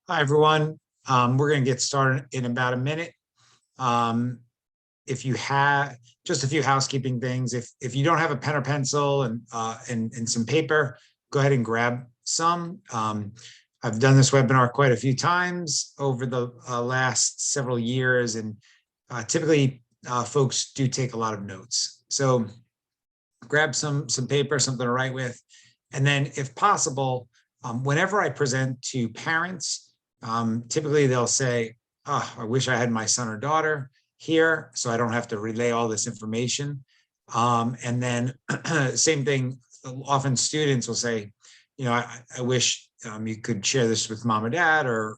Hi, everyone. We're going to get started in about a minute. If you have just a few housekeeping things, if you don't have a pen or pencil and some paper, go ahead and grab some. I've done this webinar quite a few times over the last several years, and typically folks do take a lot of notes. So grab some paper, something to write with, and then if possible, whenever I present to parents, typically they'll say, "Oh, I wish I had my son or daughter here so I don't have to relay all this information." And then same thing, often students will say, I wish you could share this with mom or dad or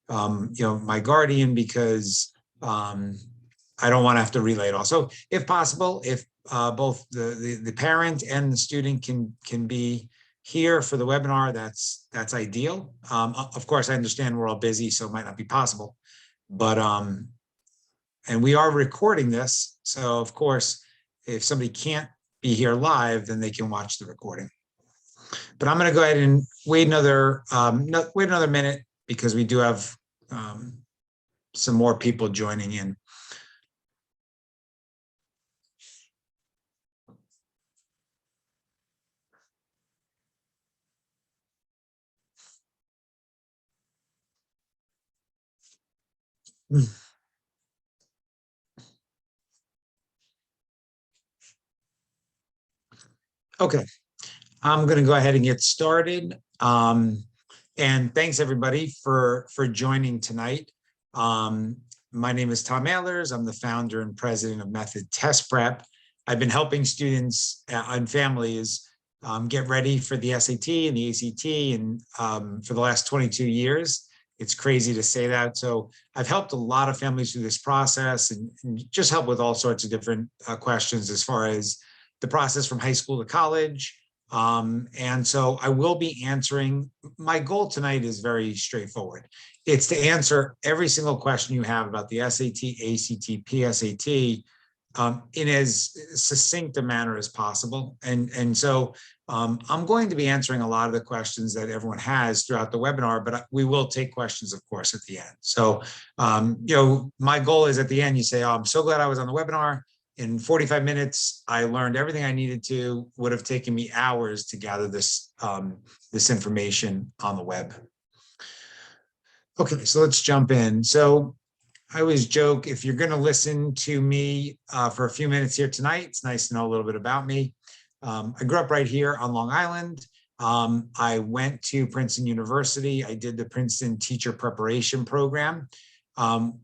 my guardian, because I don't want to have to relay it all. So if possible, if both the parent and the student can be here for the webinar, that's ideal. Of course, I understand we're all busy, so it might not be possible, but and we are recording this, so of course, if somebody can't be here live, then they can watch the recording. But I'm going to go ahead and wait another minute, because we do have some more people joining in. Okay, I'm going to go ahead and get started. And thanks everybody for joining tonight. My name is Tom Ehlers. I'm the founder and president of Method Test Prep. I've been helping students and families get ready for the SAT and the ACT and for the last 22 years. It's crazy to say that. So I've helped a lot of families through this process and just help with all sorts of different questions as far as the process from high school to college. And so I will be answering. My goal tonight is very straightforward. It's to answer every single question you have about the SAT, ACT, PSAT in as succinct a manner as possible. And so I'm going to be answering a lot of the questions that everyone has throughout the webinar, but we will take questions, of course, at the end. So, my goal is at the end, you say, "Oh, I'm so glad I was on the webinar. In 45 minutes, I learned everything I needed to. Would have taken me hours to gather this information on the web." Okay, so let's jump in. So I always joke, if you're going to listen to me for a few minutes here tonight, it's nice to know a little bit about me. I grew up right here on Long Island. I went to Princeton University. I did the Princeton Teacher Preparation Program,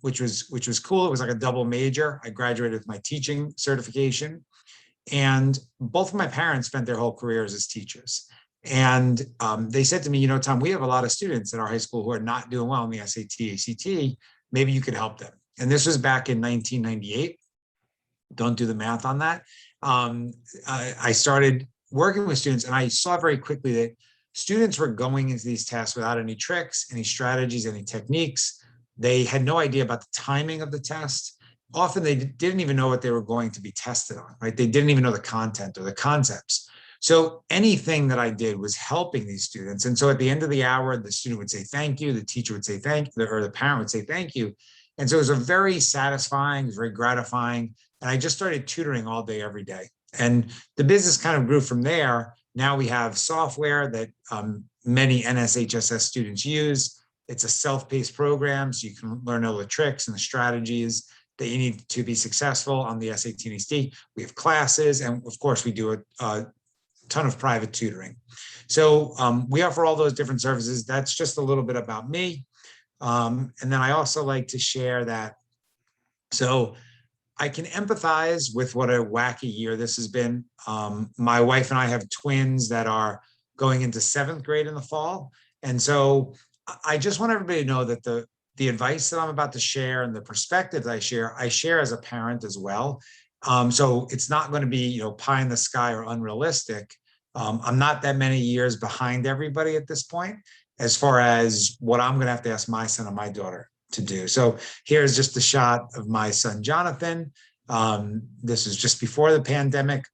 which was cool. It was like a double major. I graduated with my teaching certification, and both of my parents spent their whole careers as teachers. And they said to me, "Tom, we have a lot of students in our high school who are not doing well in the SAT, ACT. Maybe you could help them." And this was back in 1998. Don't do the math on that. I started working with students, and I saw very quickly that students were going into these tests without any tricks, any strategies, any techniques. They had no idea about the timing of the test. Often they didn't even know what they were going to be tested on, right? They didn't even know the content or the concepts. So anything that I did was helping these students. And so at the end of the hour, the student would say thank you, the teacher would say thank you, or the parent would say thank you. And so it was a very satisfying, very gratifying. And I just started tutoring all day, every day. And the business kind of grew from there. Now we have software that many NSHSS students use. It's a self-paced program, so you can learn all the tricks and the strategies that you need to be successful on the SAT and ACT. We have classes, and of course, we do a ton of private tutoring. So we offer all those different services. That's just a little bit about me. And then I also like to share that, so I can empathize with what a wacky year this has been. My wife and I have twins that are going into 7th grade in the fall. And so I just want everybody to know that the advice that I'm about to share and the perspective that I share as a parent as well. So it's not going to be, pie in the sky or unrealistic. I'm not that many years behind everybody at this point, as far as what I'm going to have to ask my son and my daughter to do. So here's just a shot of my son, Jonathan. This is just before the pandemic.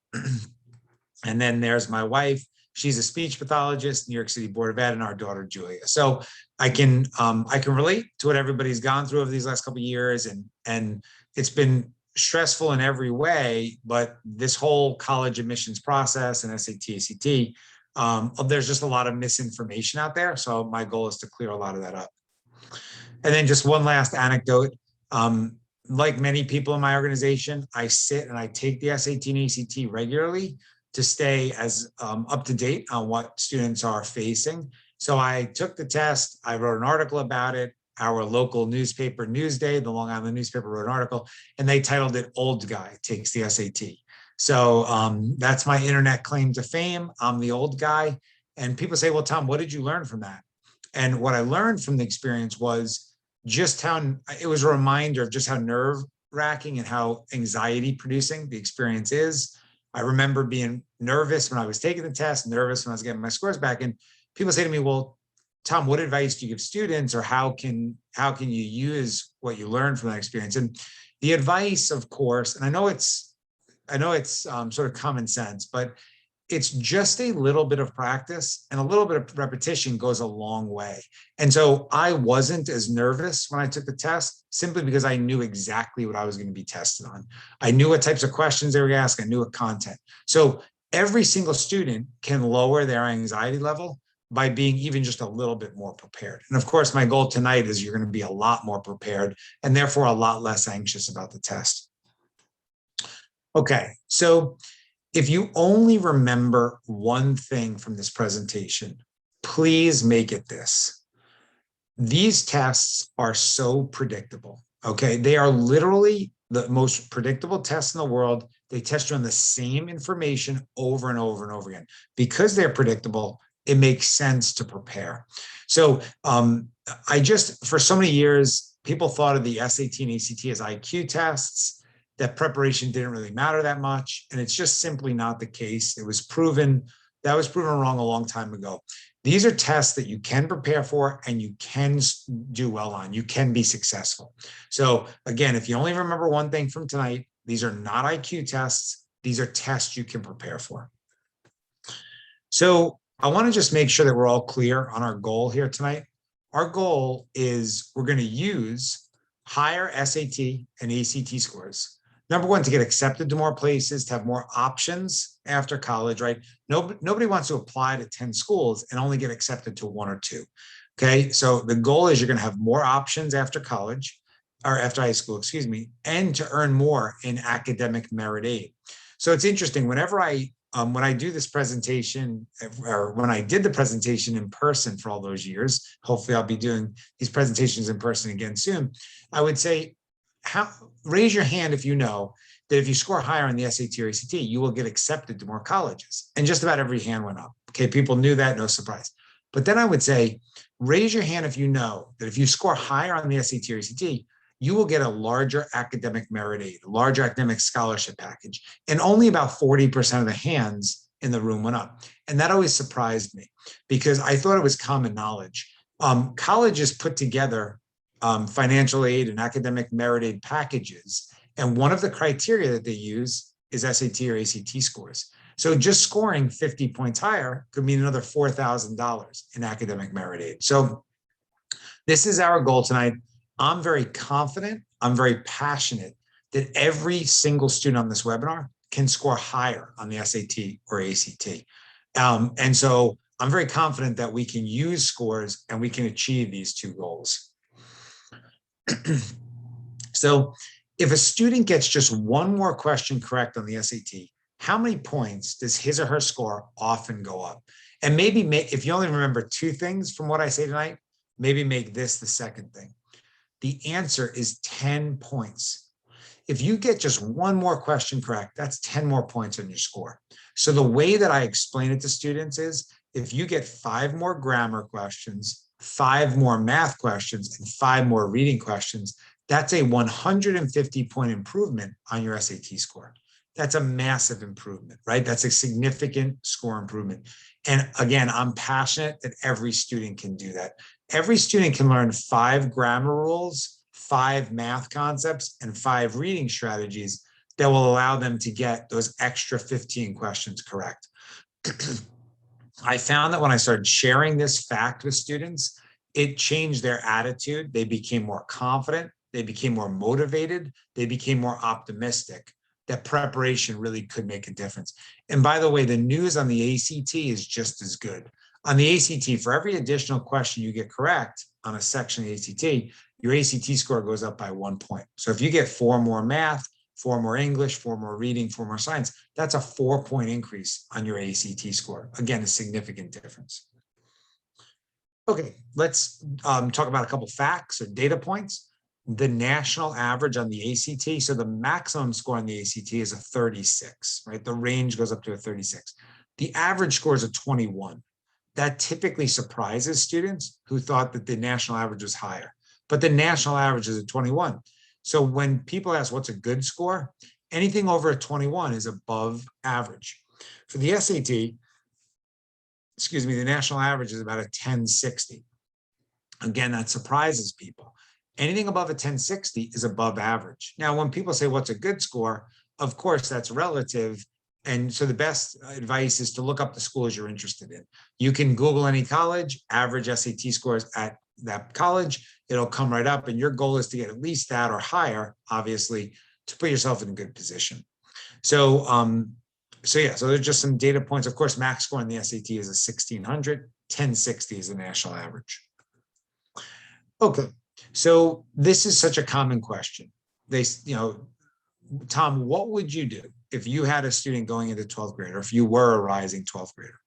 And then there's my wife. She's a speech pathologist, New York City Board of Ed, and our daughter, Julia. So I can relate to what everybody's gone through over these last couple of years, and it's been stressful in every way, but this whole college admissions process and SAT, ACT, there's just a lot of misinformation out there. So my goal is to clear a lot of that up. And then just one last anecdote. Like many people in my organization, I sit and I take the SAT and ACT regularly to stay as up to date on what students are facing. So I took the test, I wrote an article about it. Our local newspaper, Newsday, the Long Island newspaper, wrote an article, and they titled it "Old Guy Takes the SAT." So that's my internet claim to fame. I'm the old guy. And people say, well, Tom, what did you learn from that? And what I learned from the experience was just how it was a reminder of just how nerve wracking and how anxiety producing the experience is. I remember being nervous when I was taking the test, nervous when I was getting my scores back. And people say to me, well, Tom, what advice do you give students, or how can you use what you learned from that experience? And the advice, of course, and I know it's sort of common sense, but it's just a little bit of practice and a little bit of repetition goes a long way. And so I wasn't as nervous when I took the test simply because I knew exactly what I was going to be tested on. I knew what types of questions they were going to ask. I knew what content. So every single student can lower their anxiety level by being even just a little bit more prepared. And of course, my goal tonight is you're going to be a lot more prepared and therefore a lot less anxious about the test. Okay, so if you only remember one thing from this presentation, please make it this. These tests are so predictable, okay? They are literally the most predictable tests in the world. They test you on the same information over and over and over again. Because they're predictable, it makes sense to prepare. So for so many years, people thought of the SAT and ACT as IQ tests, that preparation didn't really matter that much. And it's just simply not the case. That was proven wrong a long time ago. These are tests that you can prepare for and you can do well on. You can be successful. So again, if you only remember one thing from tonight, these are not IQ tests. These are tests you can prepare for. So I want to just make sure that we're all clear on our goal here tonight. Our goal is we're going to use higher SAT and ACT scores. Number one, to get accepted to more places, to have more options after college, right? Nobody wants to apply to 10 schools and only get accepted to 1 or 2. Okay, so the goal is you're going to have more options after college, or after high school, excuse me, and to earn more in academic merit aid. So it's interesting, whenever when I do this presentation, or when I did the presentation in person for all those years, hopefully I'll be doing these presentations in person again soon, I would say, raise your hand if you know that if you score higher on the SAT or ACT, you will get accepted to more colleges. And just about every hand went up. Okay, people knew that, no surprise. But then I would say, raise your hand if you know that if you score higher on the SAT or ACT, you will get a larger academic merit aid, a larger academic scholarship package. And only about 40% of the hands in the room went up. And that always surprised me because I thought it was common knowledge. Colleges put together financial aid and academic merit aid packages. And one of the criteria that they use is SAT or ACT scores. So just scoring 50 points higher could mean another $4,000 in academic merit aid. So this is our goal tonight. I'm very confident, I'm very passionate that every single student on this webinar can score higher on the SAT or ACT. And so I'm very confident that we can use scores and we can achieve these two goals. So if a student gets just one more question correct on the SAT, how many points does his or her score often go up? And maybe if you only remember 2 things from what I say tonight, maybe make this the second thing. The answer is 10 points. If you get just one more question correct, that's 10 more points on your score. So the way that I explain it to students is if you get 5 more grammar questions, 5 more math questions, and 5 more reading questions, that's a 150-point improvement on your SAT score. That's a massive improvement, right? That's a significant score improvement. And again, I'm passionate that every student can do that. Every student can learn 5 grammar rules, 5 math concepts, and 5 reading strategies that will allow them to get those extra 15 questions correct. I found that when I started sharing this fact with students, it changed their attitude. They became more confident. They became more motivated. They became more optimistic that preparation really could make a difference. And by the way, the news on the ACT is just as good. On the ACT, for every additional question you get correct on a section of the ACT, your ACT score goes up by 1 point. So if you get 4 more math, 4 more English, 4 more reading, 4 more science, that's a 4-point increase on your ACT score. Again, a significant difference. Okay, let's talk about a couple facts or data points. The national average on the ACT, so the maximum score on the ACT is a 36, right? The range goes up to a 36. The average score is a 21. That typically surprises students who thought that the national average was higher, but the national average is a 21. So when people ask what's a good score, anything over a 21 is above average. For the SAT, excuse me, the national average is about a 1060. Again, that surprises people. Anything above a 1060 is above average. Now, when people say what's a good score, of course, that's relative. And so the best advice is to look up the schools you're interested in. You can Google any college, average SAT scores at that college, it'll come right up. And your goal is to get at least that or higher, obviously, to put yourself in a good position. So, so there's just some data points. Of course, max score in the SAT is a 1600, 1060 is the national average. Okay, so this is such a common question. Tom, what would you do if you had a student going into 12th grade or if you were a rising 12th grader?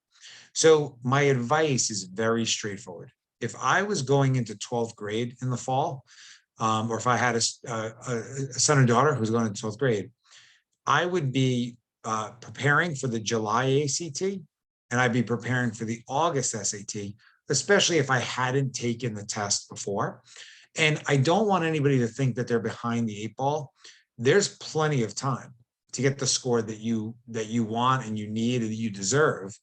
So my advice is very straightforward. If I was going into 12th grade in the fall, or if I had a son or daughter who's going into 12th grade, I would be preparing for the July ACT, and I'd be preparing for the August SAT, especially if I hadn't taken the test before. And I don't want anybody to think that they're behind the 8 ball. There's plenty of time to get the score that you want and you need and that you deserve.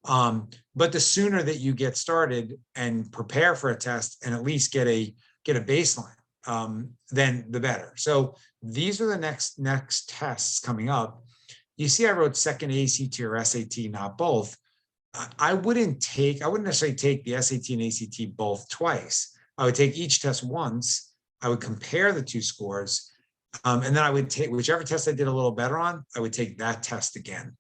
But the sooner that you get started and prepare for a test and at least get a baseline, then the better. So these are the next tests coming up. You see, I wrote second ACT or SAT, not both. I wouldn't necessarily take the SAT and ACT both twice. I would take each test once. I would compare the 2 scores. And then I would take whichever test I did a little better on, I would take that test again.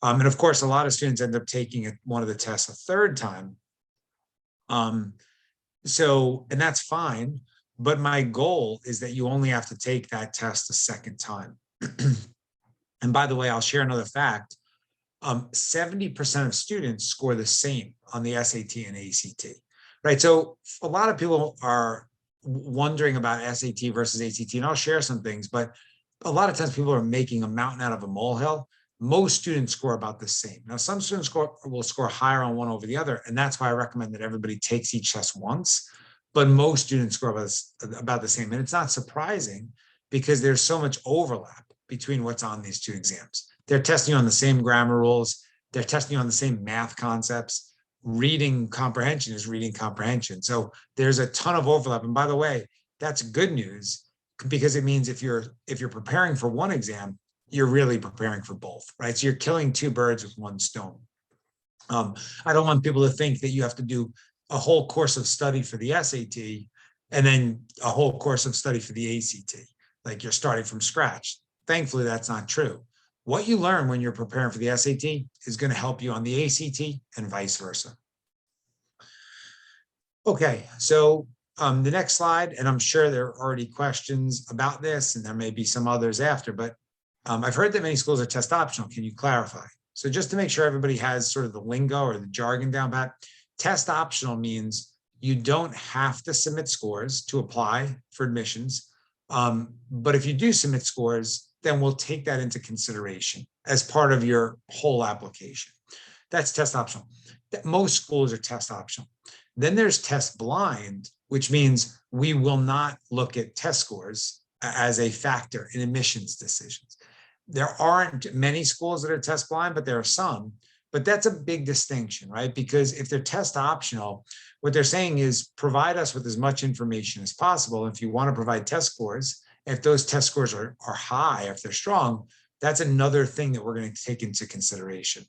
And of course, a lot of students end up taking one of the tests a 3rd time. And that's fine. But my goal is that you only have to take that test a 2nd time. And by the way, I'll share another fact. 70% of students score the same on the SAT and ACT, right? So a lot of people are wondering about SAT versus ACT, and I'll share some things, but a lot of times people are making a mountain out of a molehill. Most students score about the same. Now, some students will score higher on one over the other, and that's why I recommend that everybody takes each test once, but most students score about the same. And it's not surprising because there's so much overlap between what's on these 2 exams. They're testing on the same grammar rules. They're testing on the same math concepts. Reading comprehension is reading comprehension. So there's a ton of overlap. And by the way, that's good news because it means if you're preparing for one exam, you're really preparing for both, right? So you're killing 2 birds with 1 stone. I don't want people to think that you have to do a whole course of study for the SAT and then a whole course of study for the ACT, like you're starting from scratch. Thankfully, that's not true. What you learn when you're preparing for the SAT is going to help you on the ACT and vice versa. Okay, so the next slide, and I'm sure there are already questions about this, and there may be some others after, but I've heard that many schools are test optional. Can you clarify? So just to make sure everybody has sort of the lingo or the jargon down pat, test optional means you don't have to submit scores to apply for admissions. But if you do submit scores, then we'll take that into consideration as part of your whole application. That's test optional. Most schools are test optional. Then there's test blind, which means we will not look at test scores as a factor in admissions decisions. There aren't many schools that are test blind, but there are some. But that's a big distinction, right? Because if they're test optional, what they're saying is provide us with as much information as possible. If you want to provide test scores, if those test scores are high, if they're strong, that's another thing that we're going to take into consideration.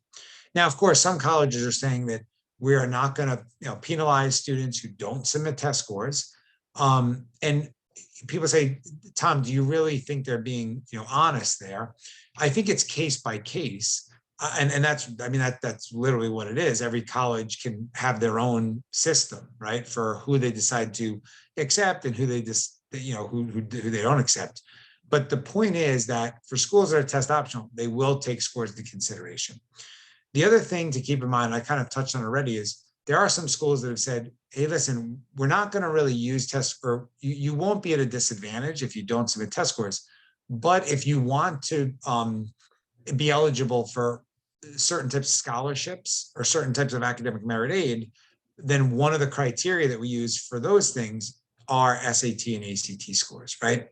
Now, of course, some colleges are saying that we are not going to penalize students who don't submit test scores. And people say, Tom, do you really think they're being honest there? I think it's case by case. And that's, I mean, that's literally what it is. Every college can have their own system, right, for who they decide to accept and who they just, who they don't accept. But the point is that for schools that are test optional, they will take scores into consideration. The other thing to keep in mind, I kind of touched on already, is there are some schools that have said, hey, listen, we're not going to really use tests, or you won't be at a disadvantage if you don't submit test scores. But if you want to be eligible for certain types of scholarships or certain types of academic merit aid, then one of the criteria that we use for those things are SAT and ACT scores, right?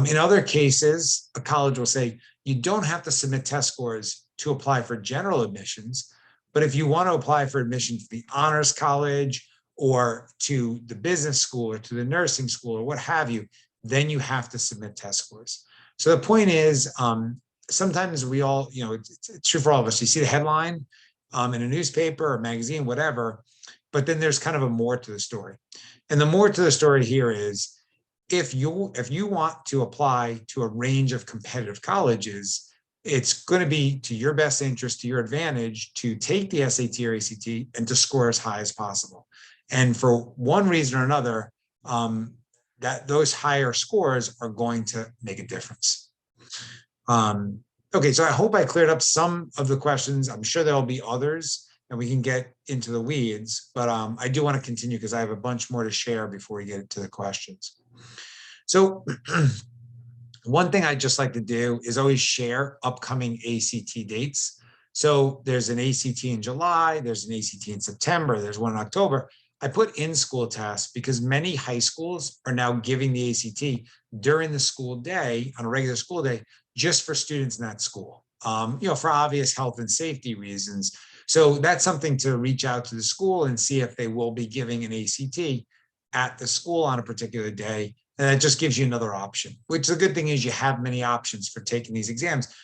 In other cases, a college will say, you don't have to submit test scores to apply for general admissions, but if you want to apply for admission to the honors college or to the business school or to the nursing school or what have you, then you have to submit test scores. So the point is, sometimes we all, it's true for all of us. You see the headline in a newspaper or magazine, whatever, but then there's kind of a more to the story. And the more to the story here is, if you want to apply to a range of competitive colleges, it's going to be to your best interest, to your advantage, to take the SAT or ACT and to score as high as possible. And for one reason or another, that those higher scores are going to make a difference. Okay, so I hope I cleared up some of the questions. I'm sure there'll be others and we can get into the weeds, but I do want to continue because I have a bunch more to share before we get to the questions. So one thing I just like to do is always share upcoming ACT dates. So there's an ACT in July, there's an ACT in September, there's one in October. I put in-school tests because many high schools are now giving the ACT during the school day, on a regular school day, just for students in that school, for obvious health and safety reasons. So that's something to reach out to the school and see if they will be giving an ACT at the school on a particular day. And that just gives you another option, which the good thing is you have many options for taking these exams.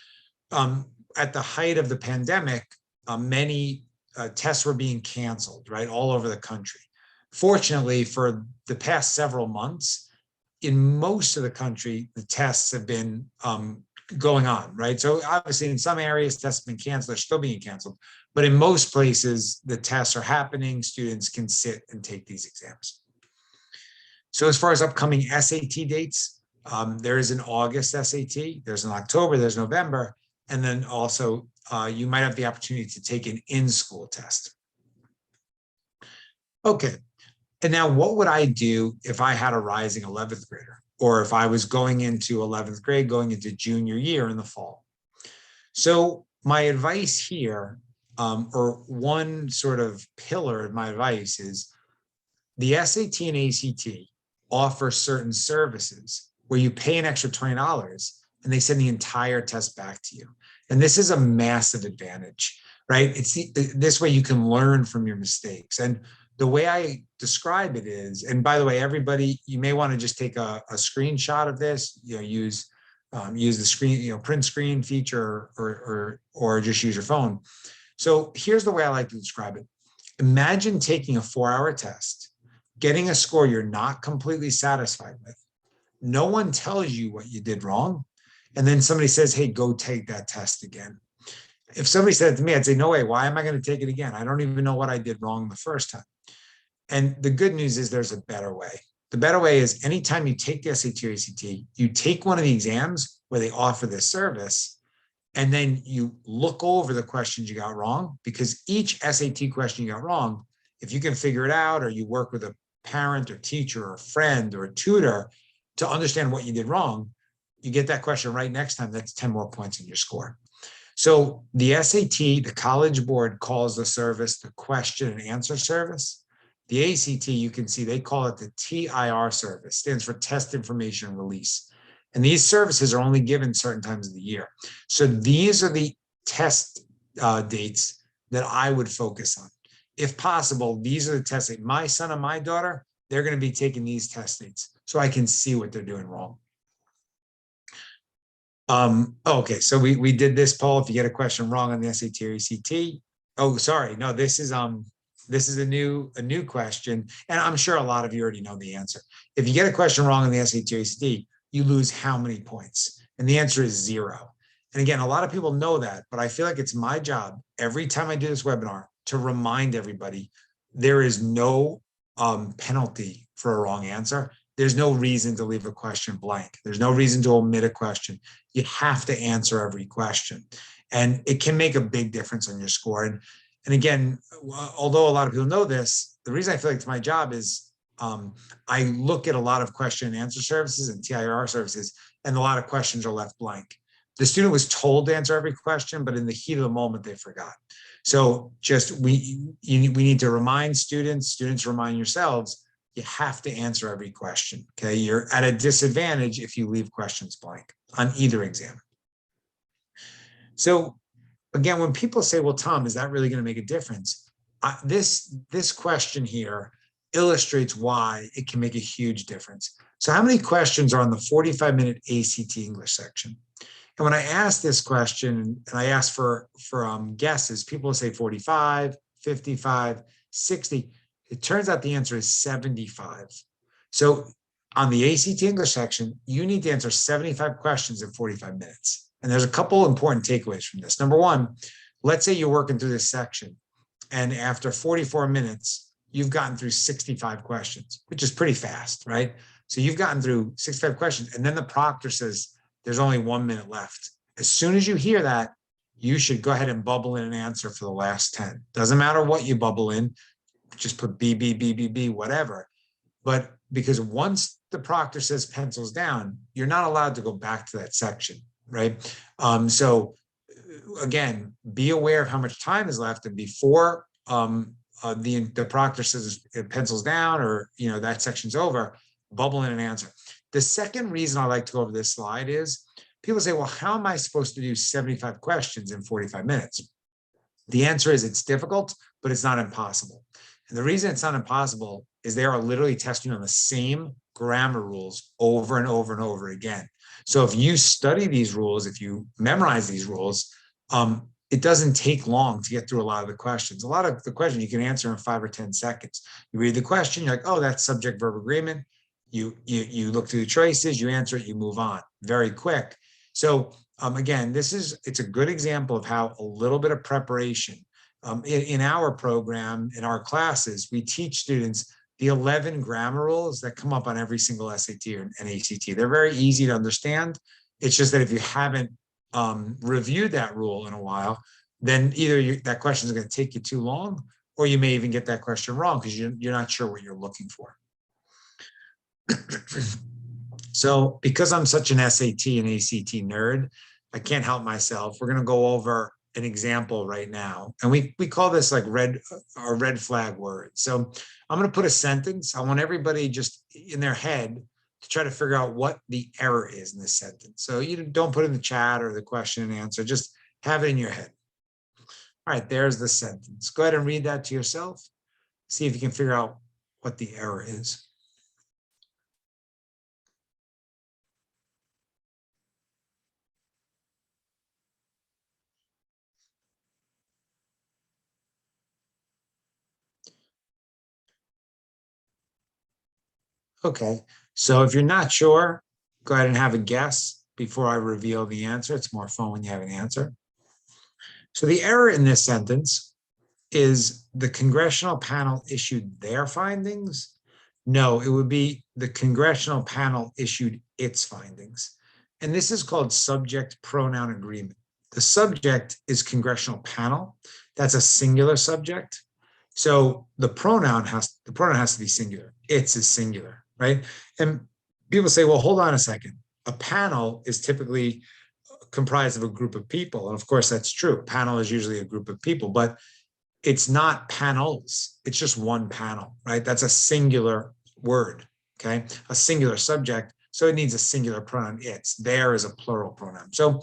At the height of the pandemic, many tests were being canceled, right, all over the country. Fortunately, for the past several months, in most of the country, the tests have been going on, right? So obviously in some areas, tests have been canceled, they're still being canceled. But in most places, the tests are happening. Students can sit and take these exams. So as far as upcoming SAT dates, there is an August SAT, there's an October, there's November, and then also you might have the opportunity to take an in-school test. Okay, and now what would I do if I had a rising 11th grader, or if I was going into 11th grade, going into junior year in the fall? So my advice here, or one sort of pillar of my advice, is the SAT and ACT offer certain services where you pay an extra $20 and they send the entire test back to you. And this is a massive advantage, right? This way you can learn from your mistakes. And the way I describe it is, and by the way, everybody, you may want to just take a screenshot of this, use the screen, print screen feature, or just use your phone. So here's the way I like to describe it. Imagine taking a 4-hour test, getting a score you're not completely satisfied with. No one tells you what you did wrong. And then somebody says, hey, go take that test again. If somebody said it to me, I'd say, no way, why am I going to take it again? I don't even know what I did wrong the first time. And the good news is there's a better way. The better way is anytime you take the SAT or ACT, you take one of the exams where they offer this service, and then you look over the questions you got wrong, because each SAT question you got wrong, if you can figure it out, or you work with a parent or teacher or friend or a tutor to understand what you did wrong, you get that question right next time. That's 10 more points in your score. So the SAT, the College Board calls the service the question and answer service. The ACT, you can see they call it the TIR service, stands for Test Information Release. And these services are only given certain times of the year. So these are the test dates that I would focus on. If possible, these are the tests that my son and my daughter, they're going to be taking these test dates so I can see what they're doing wrong. Okay, so we did this poll. If you get a question wrong on the SAT or ACT, Oh, sorry. No, this is a new question. And I'm sure a lot of you already know the answer. If you get a question wrong in the SAT or ACT, you lose how many points? And the answer is 0. And again, a lot of people know that, but I feel like it's my job every time I do this webinar to remind everybody there is no penalty for a wrong answer. There's no reason to leave a question blank. There's no reason to omit a question. You have to answer every question. And it can make a big difference on your score. And again, although a lot of people know this, the reason I feel like it's my job is I look at a lot of question and answer services and TIR services, and a lot of questions are left blank. The student was told to answer every question, but in the heat of the moment, they forgot. So just we need to remind students remind yourselves, you have to answer every question. Okay, you're at a disadvantage if you leave questions blank on either exam. So again, when people say, well, Tom, is that really going to make a difference? This question here illustrates why it can make a huge difference. So how many questions are on the 45-minute ACT English section? And when I ask this question, and I ask for guesses, people will say 45, 55, 60. It turns out the answer is 75. So on the ACT English section, you need to answer 75 questions in 45 minutes. And there's a couple important takeaways from this. Number one, let's say you're working through this section, and after 44 minutes, you've gotten through 65 questions, which is pretty fast, right? So you've gotten through 65 questions, and then the proctor says, there's only 1 minute left. As soon as you hear that, you should go ahead and bubble in an answer for the last 10. Doesn't matter what you bubble in, just put B, B, B, B, B, whatever. But because once the proctor says pencils down, you're not allowed to go back to that section, right? So again, be aware of how much time is left, and before the proctor says pencils down, or that section's over, bubble in an answer. The second reason I like to go over this slide is people say, well, how am I supposed to do 75 questions in 45 minutes? The answer is it's difficult, but it's not impossible. And the reason it's not impossible is they are literally testing on the same grammar rules over and over and over again. So if you study these rules, if you memorize these rules, it doesn't take long to get through a lot of the questions. A lot of the questions you can answer in 5 or 10 seconds. You read the question, you're like, oh, that's subject-verb agreement. You look through the choices, you answer it, you move on. Very quick. So again, it's a good example of how a little bit of preparation. In our program, in our classes, we teach students the 11 grammar rules that come up on every single SAT and ACT. They're very easy to understand. It's just that if you haven't reviewed that rule in a while, then either that question is going to take you too long, or you may even get that question wrong because you're not sure what you're looking for. So because I'm such an SAT and ACT nerd, I can't help myself. We're going to go over an example right now. And we call this like red flag words. So I'm going to put a sentence. I want everybody just in their head to try to figure out what the error is in this sentence. So you don't put in the chat or the question and answer, just have it in your head. All right, there's the sentence. Go ahead and read that to yourself. See if you can figure out what the error is. Okay, so if you're not sure, go ahead and have a guess before I reveal the answer. It's more fun when you have an answer. So the error in this sentence is the congressional panel issued their findings. No, it would be the congressional panel issued its findings. And this is called subject pronoun agreement. The subject is congressional panel. That's a singular subject. So the pronoun has to be singular. It's is singular, right? And people say, well, hold on a second. A panel is typically comprised of a group of people. And of course, that's true. A panel is usually a group of people, but it's not panels. It's just one panel, right? That's a singular word, okay? A singular subject. So it needs a singular pronoun. It's. There is a plural pronoun. So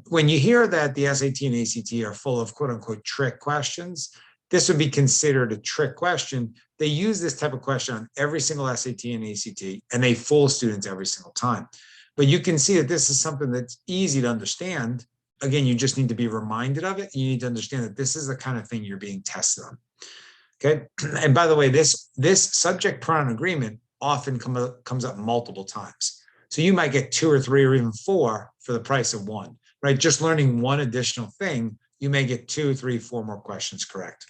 when you hear that the SAT and ACT are full of quote unquote trick questions, this would be considered a trick question. They use this type of question on every single SAT and ACT, and they fool students every single time. But you can see that this is something that's easy to understand. again, you just need to be reminded of it. You need to understand that this is the kind of thing you're being tested on. Okay. And by the way, this subject pronoun agreement often comes up multiple times. So you might get 2 or 3 or even 4 for the price of 1, right? Just learning one additional thing, you may get 2, 3, 4 more questions correct.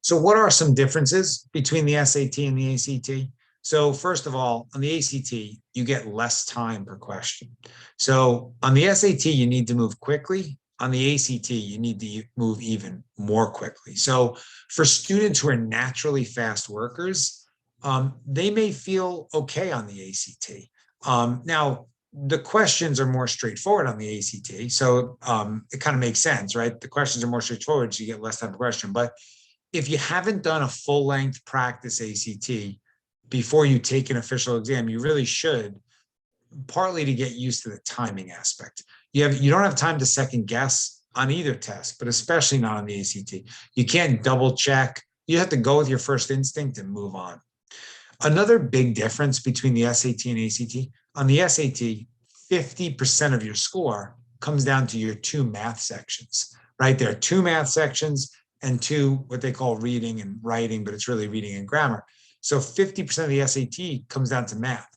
So what are some differences between the SAT and the ACT? So first of all, on the ACT, you get less time per question. So on the SAT, you need to move quickly. On the ACT, you need to move even more quickly. So for students who are naturally fast workers, they may feel okay on the ACT. Now, the questions are more straightforward on the ACT. So it kind of makes sense, right? The questions are more straightforward, so you get less time per question. But if you haven't done a full-length practice ACT before you take an official exam, you really should, partly to get used to the timing aspect. You don't have time to second guess on either test, but especially not on the ACT. You can't double check. You have to go with your first instinct and move on. Another big difference between the SAT and ACT, on the SAT, 50% of your score comes down to your 2 math sections, right? There are 2 math sections and 2 what they call reading and writing, but it's really reading and grammar. So 50% of the SAT comes down to math.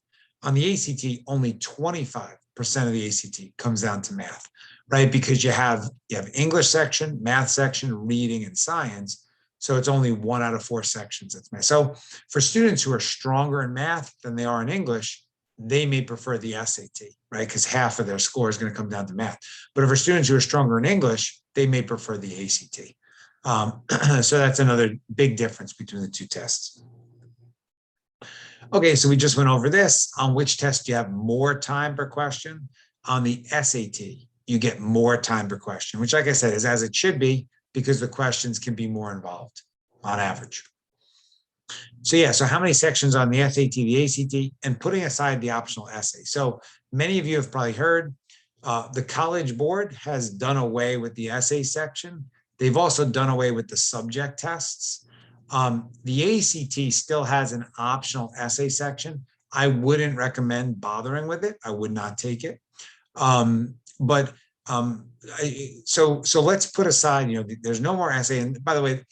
On the ACT, only 25% of the ACT comes down to math, right? Because you have English section, math section, reading, and science. So it's only 1 out of 4 sections that's math. So for students who are stronger in math than they are in English, they may prefer the SAT, right? Because half of their score is going to come down to math. But for students who are stronger in English, they may prefer the ACT. So that's another big difference between the 2 tests. Okay, so we just went over this. On which test do you have more time per question? On the SAT, you get more time per question, which, like I said, is as it should be, because the questions can be more involved on average. So yeah, so how many sections on the SAT, the ACT, and putting aside the optional essay? So many of you have probably heard the College Board has done away with the essay section. They've also done away with the subject tests. The ACT still has an optional essay section. I wouldn't recommend bothering with it. I would not take it. So let's put aside, there's no more essay. And by the way,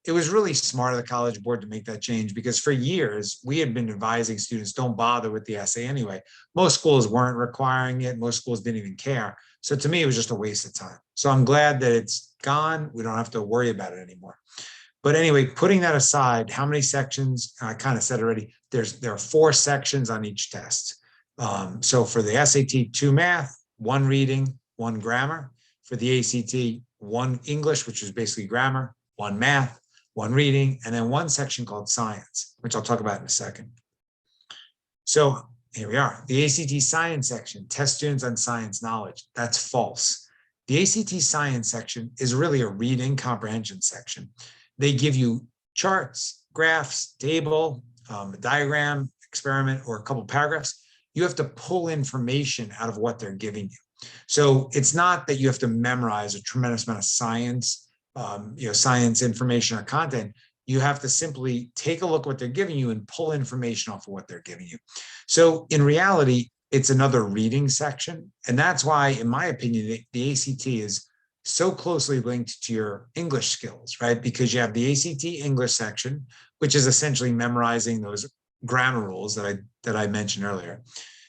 it was really smart of the College Board to make that change, because for years we had been advising students don't bother with the essay anyway. Most schools weren't requiring it. Most schools didn't even care. So to me, it was just a waste of time. So I'm glad that it's gone. We don't have to worry about it anymore. But anyway, putting that aside, how many sections? I kind of said already, there are 4 sections on each test. So for the SAT, 2 math, 1 reading, 1 grammar. For the ACT, 1 English, which is basically grammar, 1 math, 1 reading, and then 1 section called science, which I'll talk about in a second. So here we are. The ACT science section, test students on science knowledge. That's false. The ACT science section is really a reading comprehension section. They give you charts, graphs, table, a diagram, experiment, or a couple paragraphs. You have to pull information out of what they're giving you. So it's not that you have to memorize a tremendous amount of science, science information or content. You have to simply take a look at what they're giving you and pull information off of what they're giving you. So in reality, it's another reading section. And that's why, in my opinion, the ACT is so closely linked to your English skills, right? Because you have the ACT English section, which is essentially memorizing those grammar rules that I mentioned earlier.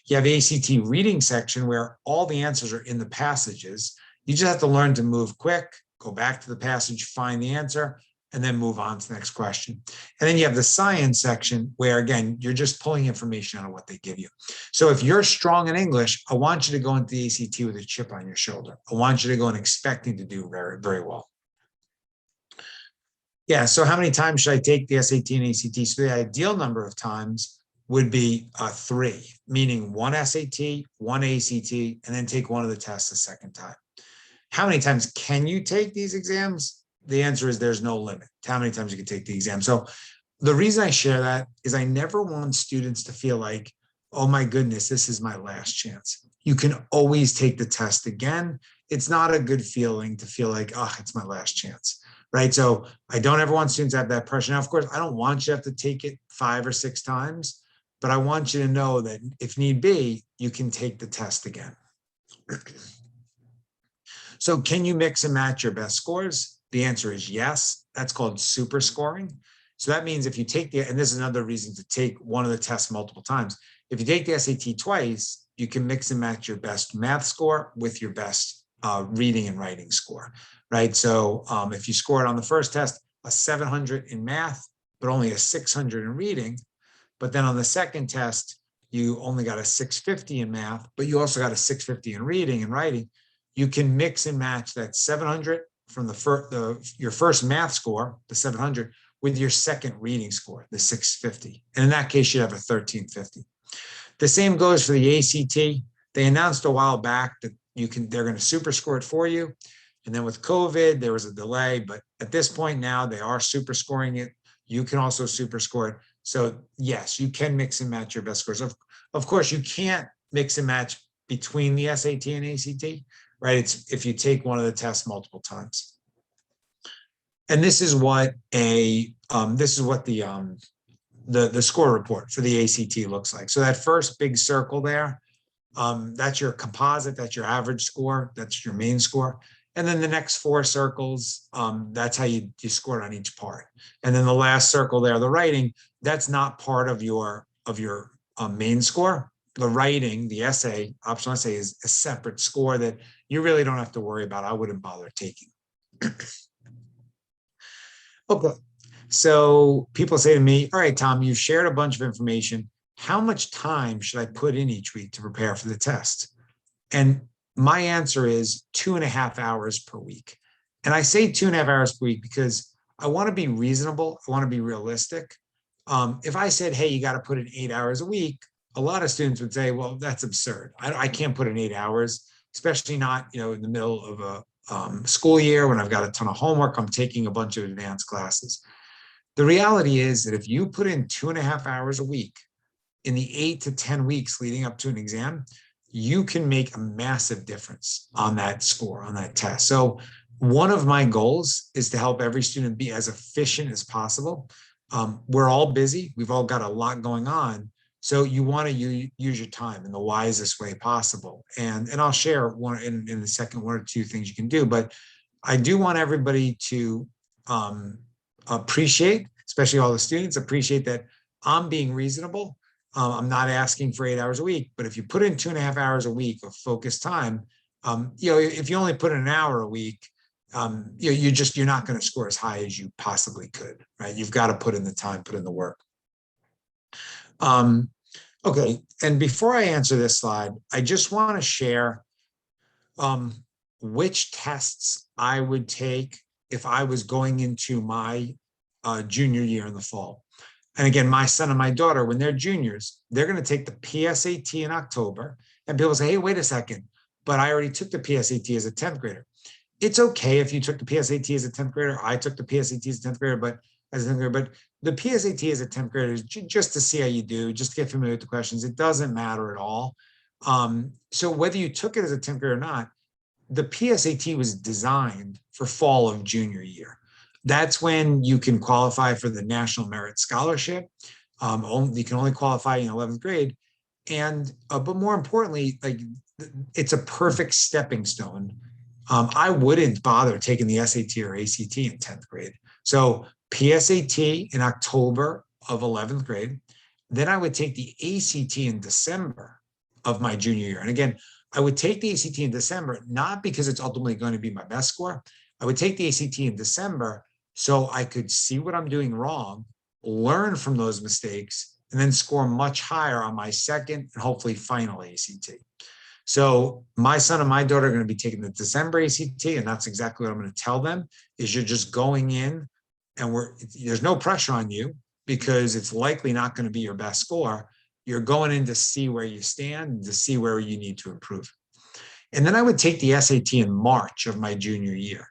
You have ACT reading section where all the answers are in the passages. You just have to learn to move quick, go back to the passage, find the answer, and then move on to the next question. And then you have the science section where, again, you're just pulling information out of what they give you. So if you're strong in English, I want you to go into the ACT with a chip on your shoulder. I want you to go in expecting to do very, very well. Yeah, so how many times should I take the SAT and ACT? So the ideal number of times would be 3, meaning 1 SAT, 1 ACT, and then take one of the tests a second time. How many times can you take these exams? The answer is there's no limit to how many times you can take the exam. So the reason I share that is I never want students to feel like, oh my goodness, this is my last chance. You can always take the test again. It's not a good feeling to feel like, oh, it's my last chance, right? So I don't ever want students to have that pressure. Now, of course, I don't want you to have to take it 5 or 6 times, but I want you to know that if need be, you can take the test again. So can you mix and match your best scores? The answer is yes. That's called super scoring. So that means if you take and this is another reason to take one of the tests multiple times. If you take the SAT twice, you can mix and match your best math score with your best reading and writing score, right? So if you scored on the first test a 700 in math, but only a 600 in reading, but then on the second test, you only got a 650 in math, but you also got a 650 in reading and writing, you can mix and match that 700 from your first math score, the 700, with your second reading score, the 650. And in that case, you'd have a 1350. The same goes for the ACT. They announced a while back that they're going to super score it for you. And then with COVID, there was a delay, but at this point now, they are super scoring it. You can also super score it. So yes, you can mix and match your best scores. Of course, you can't mix and match between the SAT and ACT, right? It's if you take one of the tests multiple times. And this is what the score report for the ACT looks like. So that first big circle there, that's your composite, that's your average score, that's your main score. And then the next four circles, that's how you scored on each part. And then the last circle there, the writing, that's not part of your main score. The writing, the essay, optional essay, is a separate score that you really don't have to worry about. I wouldn't bother taking. Okay, so people say to me, all right, Tom, you've shared a bunch of information. How much time should I put in each week to prepare for the test? And my answer is 2.5 hours per week. And I say 2.5 hours per week because I want to be reasonable. I want to be realistic. If I said, hey, you got to put in 8 hours a week, a lot of students would say, well, that's absurd. I can't put in 8 hours, especially not, in the middle of a school year when I've got a ton of homework. I'm taking a bunch of advanced classes. The reality is that if you put in 2.5 hours a week in the 8 to 10 weeks leading up to an exam, you can make a massive difference on that score, on that test. So one of my goals is to help every student be as efficient as possible. We're all busy. We've all got a lot going on. So you want to use your time in the wisest way possible. And I'll share one in the second, 1 or 2 things you can do. But I do want everybody to appreciate, especially all the students, appreciate that I'm being reasonable. I'm not asking for 8 hours a week, but if you put in 2.5 hours a week of focused time, if you only put in an hour a week, you're not going to score as high as you possibly could, right? You've got to put in the time, put in the work. Okay, and before I answer this slide, I just want to share which tests I would take if I was going into my junior year in the fall. And again, my son and my daughter, when they're juniors, they're going to take the PSAT in October. And people say, hey, wait a second, but I already took the PSAT as a 10th grader. It's okay if you took the PSAT as a 10th grader. I took the PSAT as a 10th grader, but the PSAT as a 10th grader is just to see how you do, just to get familiar with the questions. It doesn't matter at all. So whether you took it as a 10th grader or not, the PSAT was designed for fall of junior year. That's when you can qualify for the National Merit Scholarship. You can only qualify in 11th grade. And, but more importantly, it's a perfect stepping stone. I wouldn't bother taking the SAT or ACT in 10th grade. So PSAT in October of 11th grade. Then I would take the ACT in December of my junior year. And again, I would take the ACT in December, not because it's ultimately going to be my best score. I would take the ACT in December so I could see what I'm doing wrong, learn from those mistakes, and then score much higher on my second and hopefully final ACT. So my son and my daughter are going to be taking the December ACT, and that's exactly what I'm going to tell them, is you're just going in and there's no pressure on you because it's likely not going to be your best score. You're going in to see where you stand, to see where you need to improve. And then I would take the SAT in March of my junior year.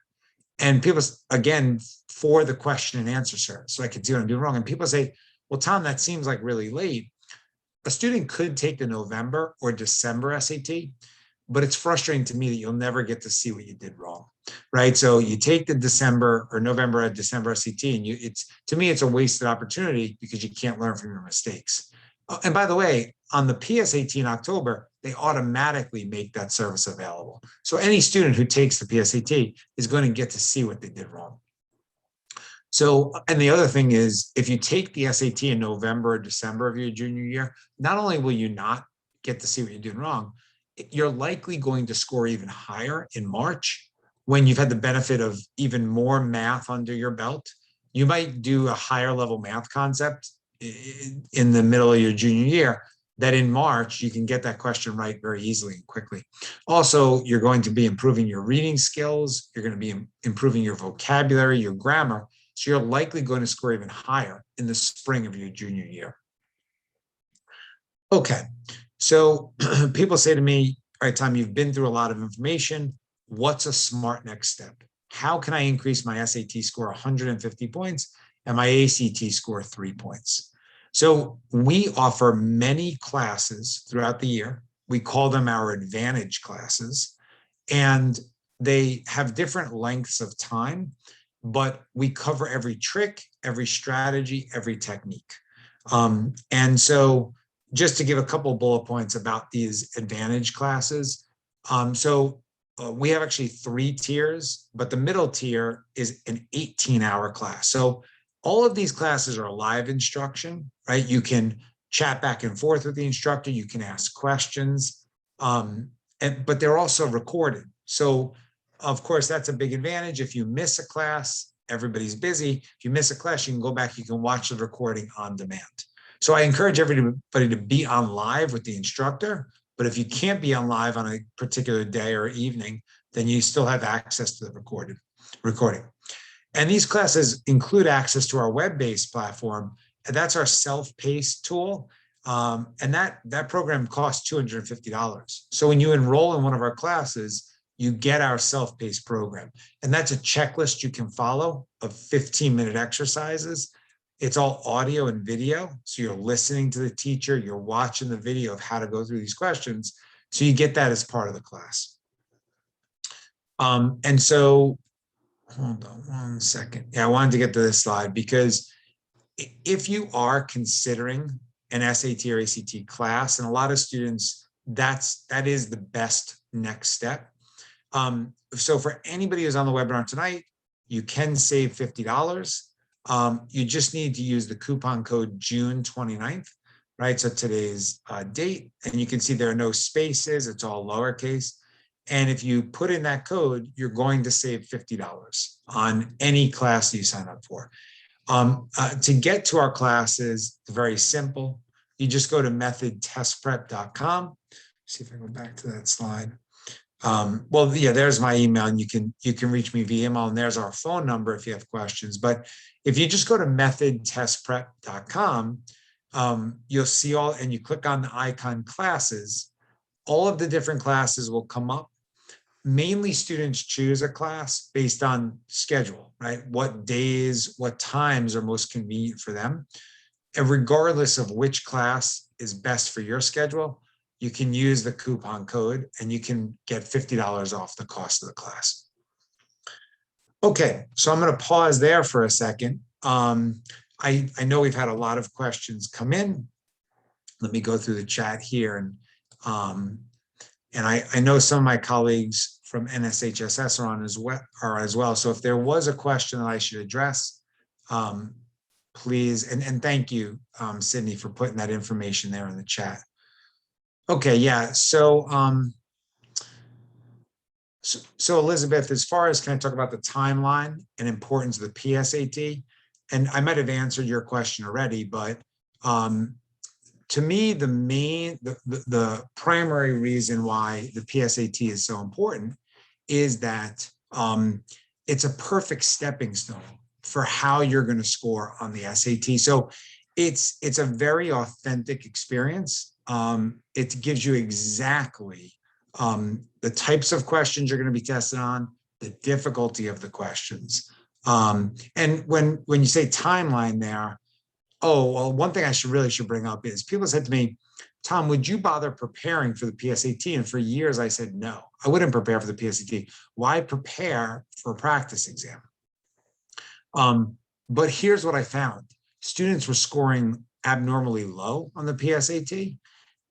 And people, again, for the question and answer service, so I can see what I'm doing wrong. And people say, well, Tom, that seems like really late. A student could take the November or December SAT, but it's frustrating to me that you'll never get to see what you did wrong, right? So you take the December or November or December SAT, and to me, it's a wasted opportunity because you can't learn from your mistakes. And by the way, on the PSAT in October, they automatically make that service available. So any student who takes the PSAT is going to get to see what they did wrong. So, and the other thing is, if you take the SAT in November or December of your junior year, not only will you not get to see what you're doing wrong, you're likely going to score even higher in March when you've had the benefit of even more math under your belt. You might do a higher level math concept in the middle of your junior year, that in March, you can get that question right very easily and quickly. Also, you're going to be improving your reading skills. You're going to be improving your vocabulary, your grammar. So you're likely going to score even higher in the spring of your junior year. Okay, so people say to me, all right, Tom, you've been through a lot of information. What's a smart next step? How can I increase my SAT score 150 points and my ACT score 3 points? So we offer many classes throughout the year. We call them our advantage classes, and they have different lengths of time, but we cover every trick, every strategy, every technique. And so just to give a couple bullet points about these advantage classes. We have actually 3 tiers, but the middle tier is an 18-hour class. So all of these classes are live instruction, right? You can chat back and forth with the instructor. You can ask questions, but they're also recorded. So of course, that's a big advantage. If you miss a class, everybody's busy. If you miss a class, you can go back, you can watch the recording on demand. So I encourage everybody to be on live with the instructor, but if you can't be on live on a particular day or evening, then you still have access to the recording. And these classes include access to our web-based platform, and that's our self-paced tool. And that program costs $250. So when you enroll in one of our classes, you get our self-paced program. And that's a checklist you can follow of 15-minute exercises. It's all audio and video. So you're listening to the teacher, you're watching the video of how to go through these questions. So you get that as part of the class. And so, hold on one second. Yeah, I wanted to get to this slide because if you are considering an SAT or ACT class, and a lot of students, that is the best next step. So for anybody who's on the webinar tonight, you can save $50. You just need to use the coupon code June 29th, right? So today's date, and you can see there are no spaces, it's all lowercase. And if you put in that code, you're going to save $50 on any class you sign up for. To get to our classes, it's very simple. You just go to methodtestprep.com. See if I go back to that slide. Well, yeah, there's my email, and you can reach me via email, and there's our phone number if you have questions. But if you just go to methodtestprep.com, you'll see all, and you click on the icon classes, all of the different classes will come up. Mainly students choose a class based on schedule, right? What days, what times are most convenient for them. And regardless of which class is best for your schedule, you can use the coupon code and you can get $50 off the cost of the class. Okay, so I'm going to pause there for a second. I know we've had a lot of questions come in. Let me go through the chat here. And I know some of my colleagues from NSHSS are as well. So if there was a question that I should address, please, and thank you, Sydney, for putting that information there in the chat. Okay, yeah, so Elizabeth, as far as, can I talk about the timeline and importance of the PSAT? And I might have answered your question already, but to me, the primary reason why the PSAT is so important is that it's a perfect stepping stone for how you're going to score on the SAT. So it's a very authentic experience. It gives you exactly the types of questions you're going to be tested on, the difficulty of the questions. And when you say timeline there, oh, well, one thing I should bring up is people said to me, Tom, would you bother preparing for the PSAT? And for years I said, no, I wouldn't prepare for the PSAT. Why prepare for a practice exam? But here's what I found. Students were scoring abnormally low on the PSAT,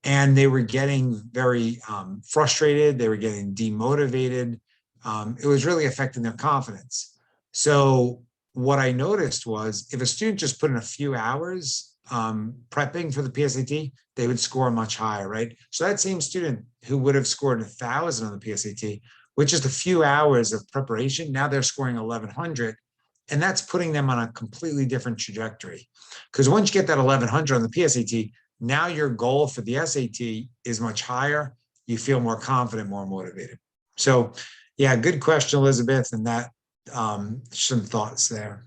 and they were getting very frustrated. They were getting demotivated. It was really affecting their confidence. So what I noticed was if a student just put in a few hours prepping for the PSAT, they would score much higher, right? So that same student who would have scored 1,000 on the PSAT with just a few hours of preparation, now they're scoring 1,100. And that's putting them on a completely different trajectory. Because once you get that 1,100 on the PSAT, now your goal for the SAT is much higher. You feel more confident, more motivated. So yeah, good question, Elizabeth. And that some thoughts there.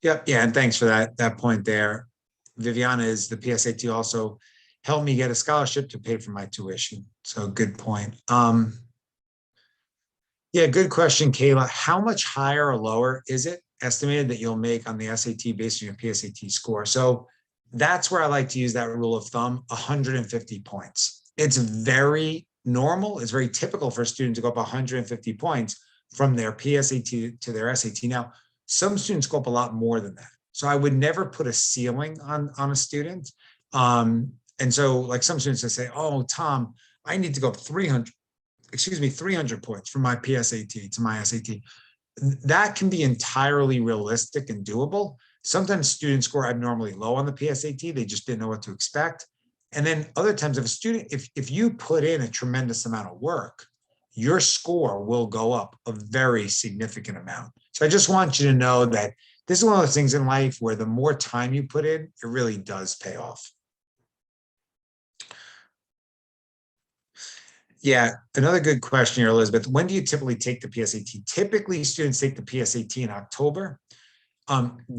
Yep. Yeah. And thanks for that point there. Viviana, is the PSAT also helped me get a scholarship to pay for my tuition. So good point. Yeah, good question, Kayla. How much higher or lower is it estimated that you'll make on the SAT based on your PSAT score? So that's where I like to use that rule of thumb, 150 points. It's very normal. It's very typical for a student to go up 150 points from their PSAT to their SAT. Now, some students go up a lot more than that. So I would never put a ceiling on a student. And so like some students that say, oh, Tom, I need to go up 300 points from my PSAT to my SAT. That can be entirely realistic and doable. Sometimes students score abnormally low on the PSAT. They just didn't know what to expect. And then other times, if a student, if you put in a tremendous amount of work, your score will go up a very significant amount. So I just want you to know that this is one of those things in life where the more time you put in, it really does pay off. Yeah, another good question here, Elizabeth. When do you typically take the PSAT? Typically, students take the PSAT in October.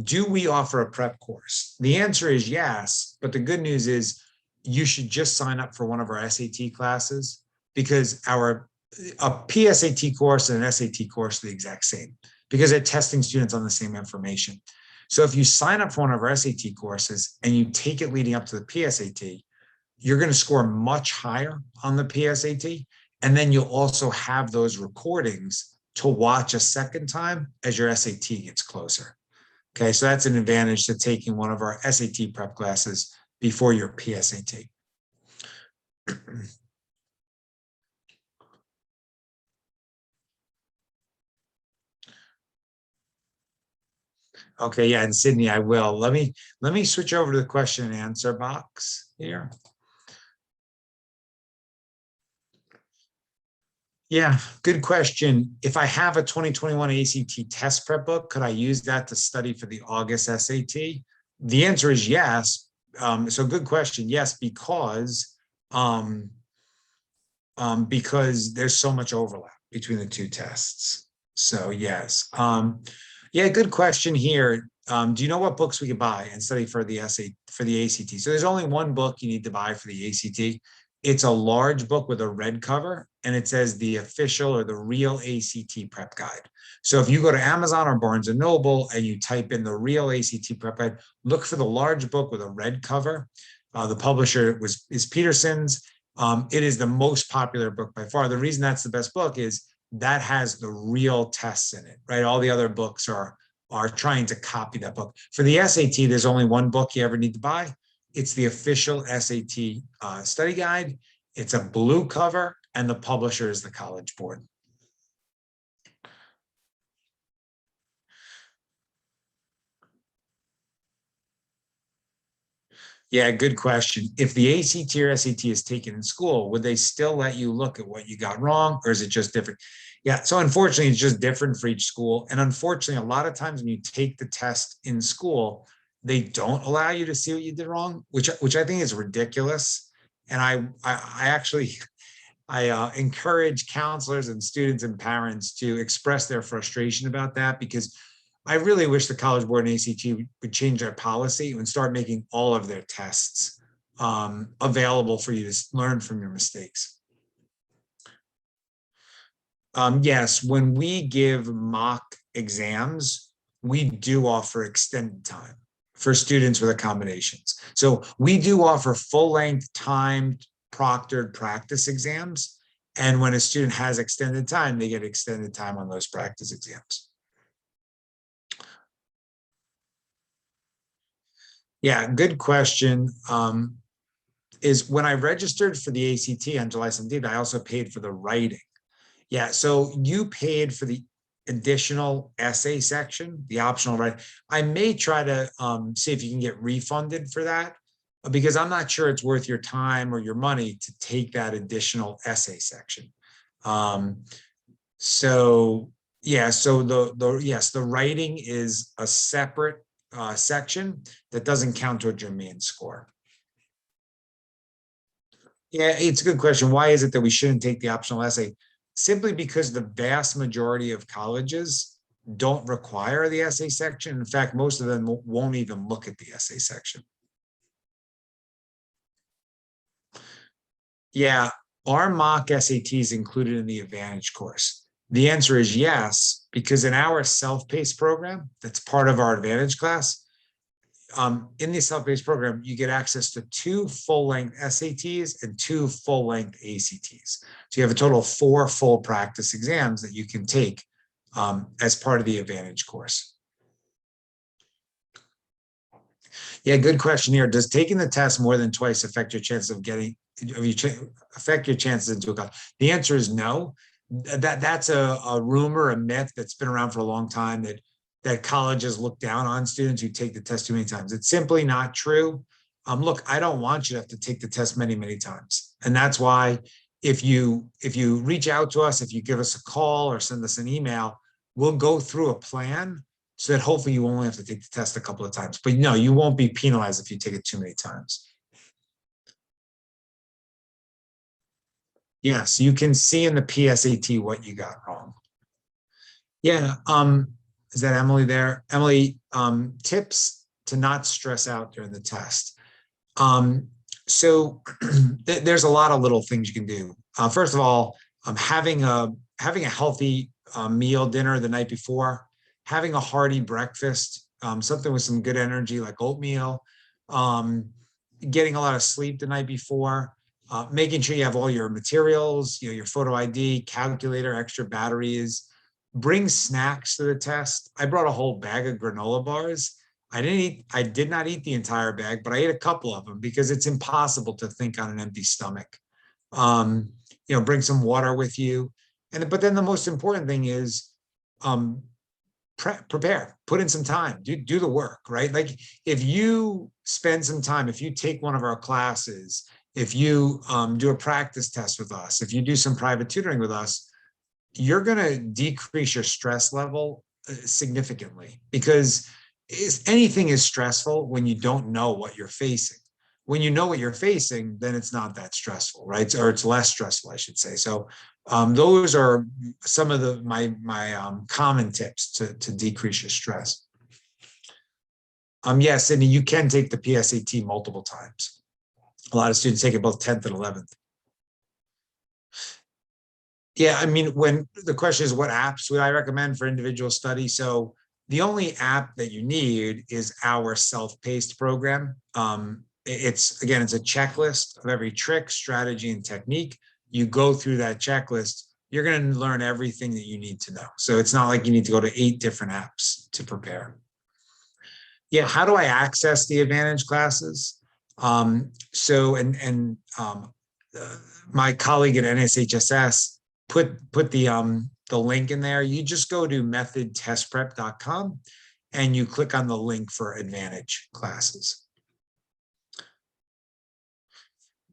Do we offer a prep course? The answer is yes, but the good news is you should just sign up for one of our SAT classes because a PSAT course and an SAT course are the exact same because they're testing students on the same information. So if you sign up for one of our SAT courses and you take it leading up to the PSAT, you're going to score much higher on the PSAT. And then you'll also have those recordings to watch a second time as your SAT gets closer. Okay, so that's an advantage to taking one of our SAT prep classes before your PSAT. Okay, yeah, and Sydney, I will. Let me switch over to the question and answer box here. Yeah, good question. If I have a 2021 ACT test prep book, could I use that to study for the August SAT? The answer is yes. So good question. Yes, because there's so much overlap between the two tests. So yes. Yeah, good question here. Do you know what books we could buy and study for the ACT? So there's only one book you need to buy for the ACT. It's a large book with a red cover, and it says the official or the real ACT prep guide. So if you go to Amazon or Barnes and Noble and you type in the real ACT prep guide, look for the large book with a red cover. The publisher is Peterson's. It is the most popular book by far. The reason that's the best book is that has the real tests in it, right? All the other books are trying to copy that book. For the SAT, there's only one book you ever need to buy. It's the official SAT study guide. It's a blue cover, and the publisher is the College Board. Yeah, good question. If the ACT or SAT is taken in school, would they still let you look at what you got wrong, or is it just different? Yeah, so unfortunately, it's just different for each school. And unfortunately, a lot of times when you take the test in school, they don't allow you to see what you did wrong, which I think is ridiculous. And I actually encourage counselors and students and parents to express their frustration about that, because I really wish the College Board and ACT would change their policy and start making all of their tests available for you to learn from your mistakes. Yes, when we give mock exams, we do offer extended time for students with accommodations. So we do offer full-length timed proctored practice exams. And when a student has extended time, they get extended time on those practice exams. Yeah, good question. Is when I registered for the ACT on July 17th, I also paid for the writing. Yeah, so you paid for the additional essay section, the optional writing. I may try to see if you can get refunded for that because I'm not sure it's worth your time or your money to take that additional essay section. Um, so yeah, so the writing is a separate section that doesn't count towards your main score. Yeah, it's a good question. Why is it that we shouldn't take the optional essay? Simply because the vast majority of colleges don't require the essay section. In fact, most of them won't even look at the essay section. Yeah, are mock SATs included in the Advantage course? The answer is yes, because in our self-paced program, that's part of our Advantage class, in the self-paced program, you get access to 2 full-length SATs and 2 full-length ACTs. So you have a total of 4 full practice exams that you can take as part of the Advantage course. Yeah, good question here. Does taking the test more than twice affect your chances of getting, affect your chances into a college? The answer is no. That's a rumor, a myth that's been around for a long time that colleges look down on students who take the test too many times. It's simply not true. Look, I don't want you to have to take the test many, many times. And that's why if you reach out to us, if you give us a call or send us an email, we'll go through a plan so that hopefully you only have to take the test a couple of times. But no, you won't be penalized if you take it too many times. Yes, you can see in the PSAT what you got wrong. Yeah. Is that Emily there? Emily, tips to not stress out during the test. So there's a lot of little things you can do. First of all, having a healthy meal, dinner the night before, having a hearty breakfast, something with some good energy like oatmeal, getting a lot of sleep the night before, making sure you have all your materials, your photo ID, calculator, extra batteries. Bring snacks to the test. I brought a whole bag of granola bars. I did not eat the entire bag, but I ate a couple of them because it's impossible to think on an empty stomach. Um, bring some water with you. But then the most important thing is um, prepare, put in some time, do the work, right? Like if you spend some time, if you take one of our classes, if you do a practice test with us, if you do some private tutoring with us, you're going to decrease your stress level significantly because anything is stressful when you don't know what you're facing. When you know what you're facing, then it's not that stressful, right? Or it's less stressful, I should say. So those are some of my common tips to decrease your stress. Yes, Sydney, you can take the PSAT multiple times. A lot of students take it both 10th and 11th. Yeah, I mean, when the question is what apps would I recommend for individual study? So the only app that you need is our self-paced program. It's a checklist of every trick, strategy, and technique. You go through that checklist, you're going to learn everything that you need to know. So it's not like you need to go to 8 different apps to prepare. Yeah, how do I access the Advantage classes? My colleague at NSHSS put the link in there. You just go to methodtestprep.com and you click on the link for Advantage classes.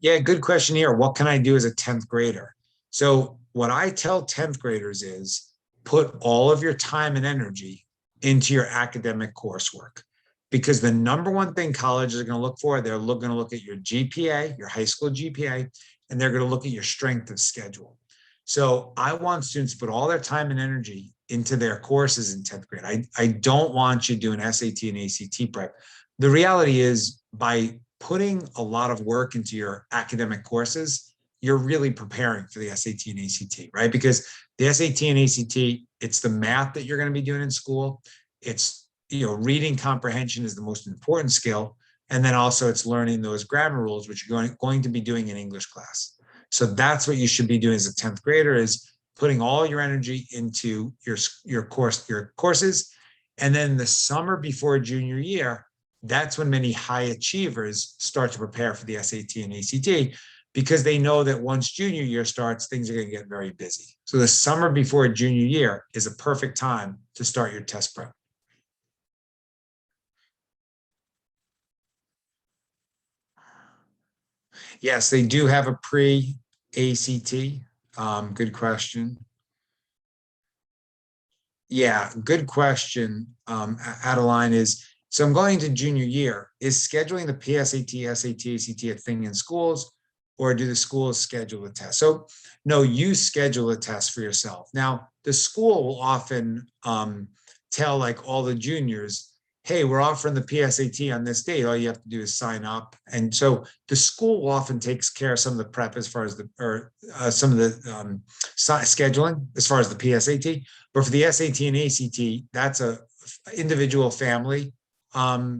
Yeah, good question here. What can I do as a 10th grader? So what I tell 10th graders is put all of your time and energy into your academic coursework because the number one thing colleges are going to look for, they're going to look at your GPA, your high school GPA, and they're going to look at your strength of schedule. So I want students to put all their time and energy into their courses in 10th grade. I don't want you doing SAT and ACT prep. The reality is by putting a lot of work into your academic courses, you're really preparing for the SAT and ACT, right? Because the SAT and ACT, it's the math that you're going to be doing in school. It's, reading comprehension is the most important skill. And then also it's learning those grammar rules, which you're going to be doing in English class. So that's what you should be doing as a 10th grader is putting all your energy into your courses. And then the summer before junior year, that's when many high achievers start to prepare for the SAT and ACT, because they know that once junior year starts, things are going to get very busy. So the summer before junior year is a perfect time to start your test prep. Yes, they do have a pre-ACT. Good question. Yeah, good question. Adeline is, so I'm going to junior year. Is scheduling the PSAT, SAT, ACT a thing in schools, or do the schools schedule a test? So no, you schedule a test for yourself. Now, the school will often tell like all the juniors, hey, we're offering the PSAT on this date. All you have to do is sign up. And so the school often takes care of some of the prep as far as some of the scheduling as far as the PSAT. But for the SAT and ACT, that's a individual family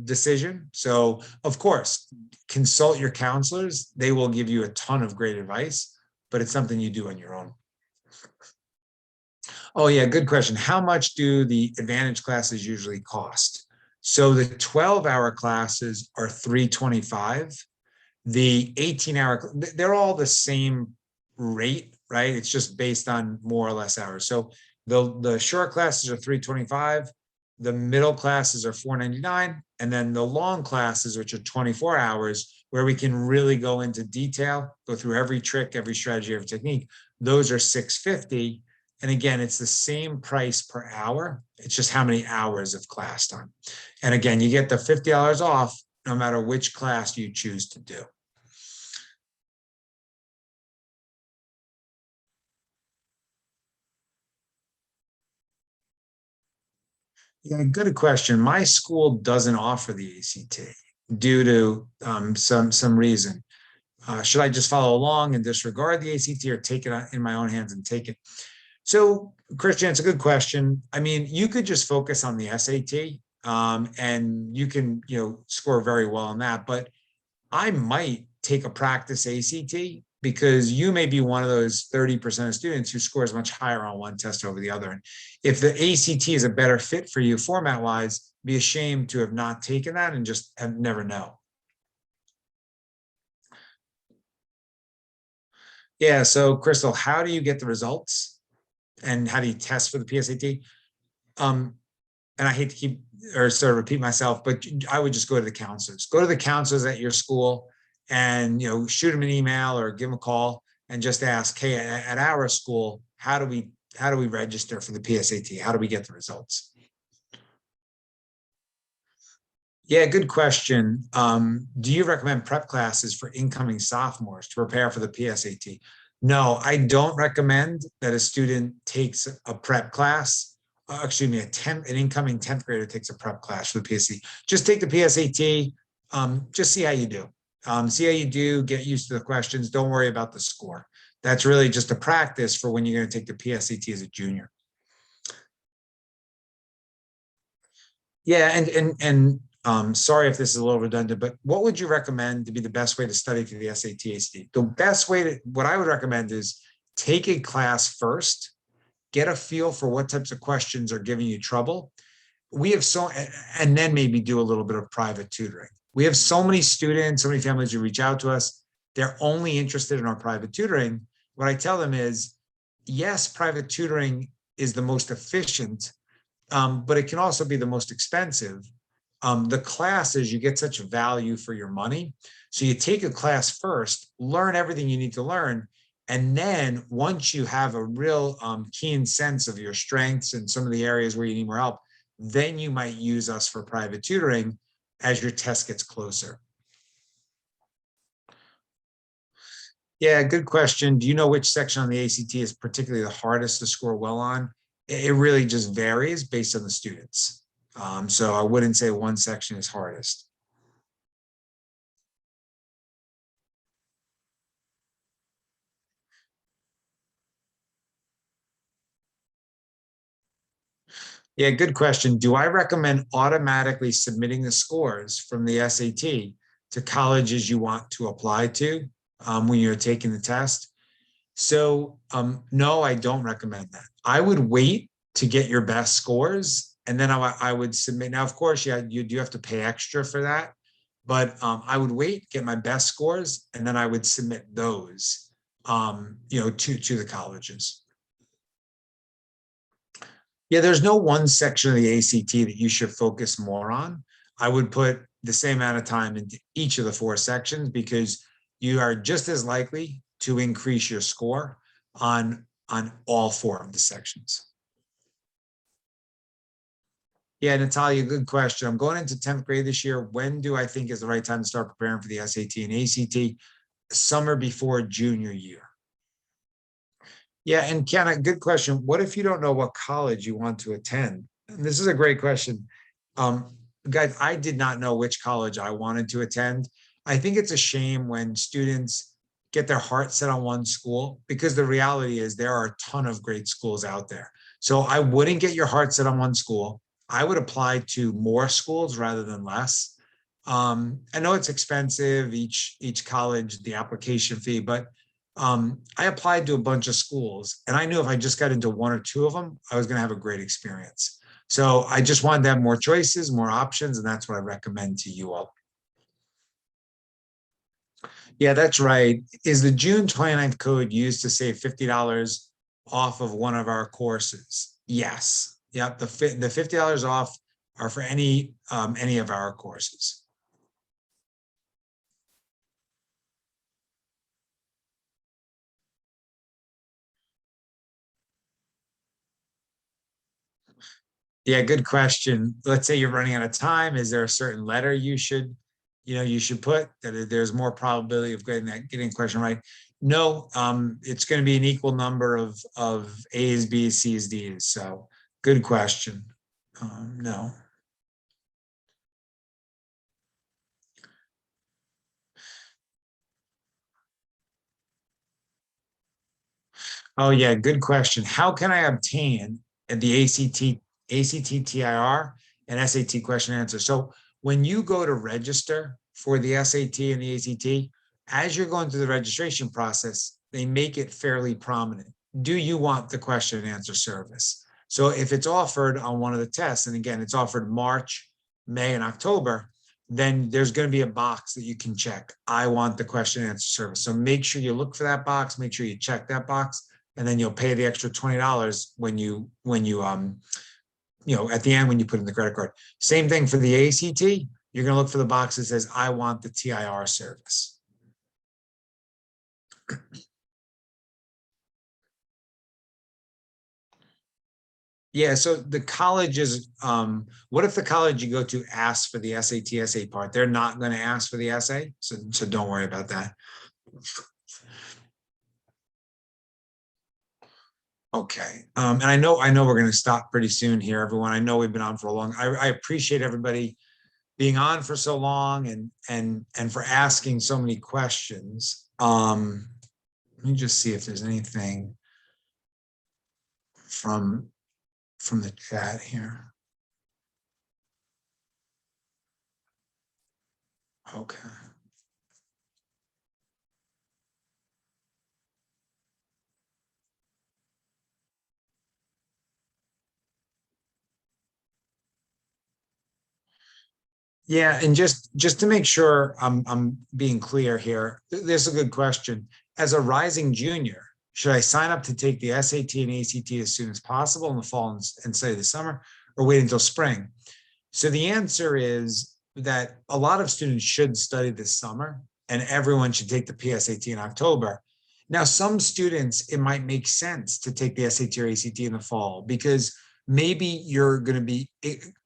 decision. So of course, consult your counselors. They will give you a ton of great advice, but it's something you do on your own. Oh yeah, good question. How much do the advantage classes usually cost? So the 12-hour classes are $325. The 18-hour, they're all the same rate, right? It's just based on more or less hours. So the short classes are $325, the middle classes are $499, and then the long classes, which are 24 hours, where we can really go into detail, go through every trick, every strategy, every technique, those are $650. And again, it's the same price per hour. It's just how many hours of class time. And again, you get the $50 off no matter which class you choose to do. Yeah, good question. My school doesn't offer the ACT due to some reason. Should I just follow along and disregard the ACT, or take it in my own hands and take it? So, Christian, it's a good question. I mean, you could just focus on the SAT, and you can, score very well on that. But I might take a practice ACT, because you may be one of those 30% of students who scores much higher on one test over the other. And if the ACT is a better fit for you format wise, be ashamed to have not taken that and just have never know. Yeah. So Crystal, how do you get the results, and how do you test for the PSAT? And I hate to keep or sort of repeat myself, but I would just go to the counselors. Go to the counselors at your school, and shoot them an email or give them a call and just ask, hey, at our school, how do we register for the PSAT? How do we get the results? Yeah, good question. Do you recommend prep classes for incoming sophomores to prepare for the PSAT? No, I don't recommend that a student takes a prep class. Excuse me, an incoming 10th grader takes a prep class for the PSAT. Just take the PSAT. Just see how you do. See how you do, get used to the questions. Don't worry about the score. That's really just a practice for when you're going to take the PSAT as a junior. Yeah, and sorry if this is a little redundant, but what would you recommend to be the best way to study for the SAT, ACT? The best way what I would recommend is take a class first, get a feel for what types of questions are giving you trouble. And then maybe do a little bit of private tutoring. We have so many students, so many families who reach out to us. They're only interested in our private tutoring. What I tell them is, yes, private tutoring is the most efficient, but it can also be the most expensive. The classes, you get such value for your money. So you take a class first, learn everything you need to learn. And then once you have a real keen sense of your strengths and some of the areas where you need more help, then you might use us for private tutoring as your test gets closer. Yeah, good question. Do you know which section on the ACT is particularly the hardest to score well on? It really just varies based on the students. So I wouldn't say one section is hardest. Yeah, good question. Do I recommend automatically submitting the scores from the SAT to colleges you want to apply to when you're taking the test? So no, I don't recommend that. I would wait to get your best scores And then I would submit. Now, of course, yeah, you do have to pay extra for that, but I would wait, get my best scores, and then I would submit those, to the colleges. Yeah, there's no one section of the ACT that you should focus more on. I would put the same amount of time into each of the 4 sections because you are just as likely to increase your score on all 4 of the sections. Yeah, Natalia, good question. I'm going into 10th grade this year. When do I think is the right time to start preparing for the SAT and ACT? Summer before junior year. Yeah, and Ken, good question. What if you don't know what college you want to attend? And this is a great question. Guys, I did not know which college I wanted to attend. I think it's a shame when students get their heart set on one school, because the reality is there are a ton of great schools out there. So I wouldn't get your heart set on one school. I would apply to more schools rather than less. I know it's expensive, each college, the application fee, but I applied to a bunch of schools, and I knew if I just got into 1 or 2 of them, I was going to have a great experience. So I just wanted to have more choices, more options, and that's what I recommend to you all. Yeah, that's right. Is the June 29th code used to save $50 off of one of our courses? Yes. Yep. The $50 off are for any of our courses. Yeah, good question. Let's say you're running out of time. Is there a certain letter you should put that there's more probability of getting a question right? No, it's going to be an equal number of A's, B's, C's, D's. So good question. No. Oh yeah, good question. How can I obtain the ACT TIR and SAT question answer? So when you go to register for the SAT and the ACT, as you're going through the registration process, they make it fairly prominent. Do you want the question and answer service? So if it's offered on one of the tests, and again, it's offered March, May, and October, then there's going to be a box that you can check. I want the question and answer service. So make sure you look for that box, make sure you check that box, and then you'll pay the extra $20 when you at the end when you put in the credit card. Same thing for the ACT. You're going to look for the box that says, I want the TIR service. Yeah, so the college is, what if the college you go to asks for the SAT, SA part? They're not going to ask for the essay, so don't worry about that. Okay. And I know we're going to stop pretty soon here, everyone. I know we've been on for a long. I appreciate everybody being on for so long and for asking so many questions. Let me just see if there's anything from the chat here. Okay. Yeah, and just to make sure I'm being clear here, this is a good question. As a rising junior, should I sign up to take the SAT and ACT as soon as possible in the fall and study the summer, or wait until spring? So the answer is that a lot of students should study this summer, and everyone should take the PSAT in October. Now, some students, it might make sense to take the SAT or ACT in the fall because maybe you're going to be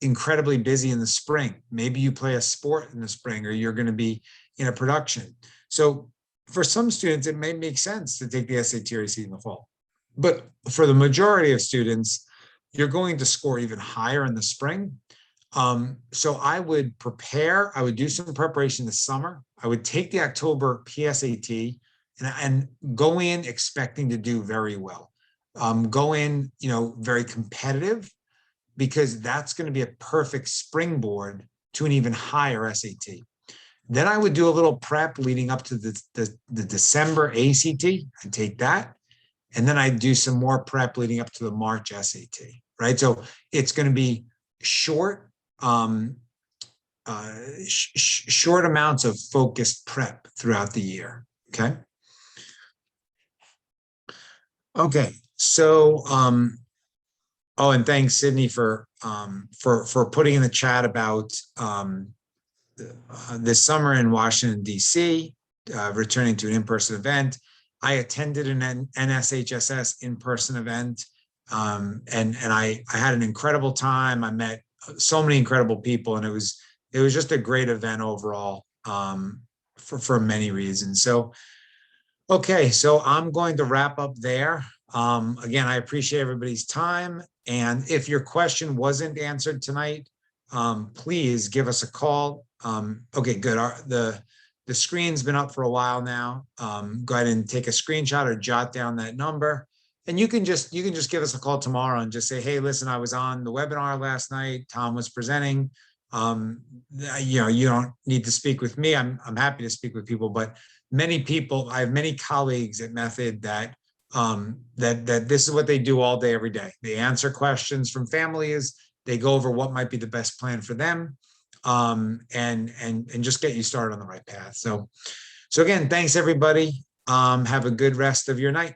incredibly busy in the spring. Maybe you play a sport in the spring, or you're going to be in a production. So for some students, it may make sense to take the SAT or ACT in the fall. But for the majority of students, you're going to score even higher in the spring. So I would do some preparation this summer. I would take the October PSAT and go in expecting to do very well. Go in, very competitive, because that's going to be a perfect springboard to an even higher SAT. Then I would do a little prep leading up to the December ACT. I'd take that. And then I'd do some more prep leading up to the March SAT, right? So it's going to be short, short amounts of focused prep throughout the year. Okay. Okay. So, oh, and thanks, Sydney, for putting in the chat about this summer in Washington, D.C., returning to an in-person event. I attended an NSHSS in-person event, and I had an incredible time. I met so many incredible people, and it was just a great event overall, for many reasons. So, okay, so I'm going to wrap up there. Again, I appreciate everybody's time, and if your question wasn't answered tonight, please give us a call. Okay, good. The screen's been up for a while now. Go ahead and take a screenshot or jot down that number. And you can just give us a call tomorrow and just say, hey, listen, I was on the webinar last night. Tom was presenting. You don't need to speak with me. I'm happy to speak with people, but many people, I have many colleagues at Method that that this is what they do all day, every day. They answer questions from families. They go over what might be the best plan for them, and just get you started on the right path. So again, thanks everybody. Have a good rest of your night.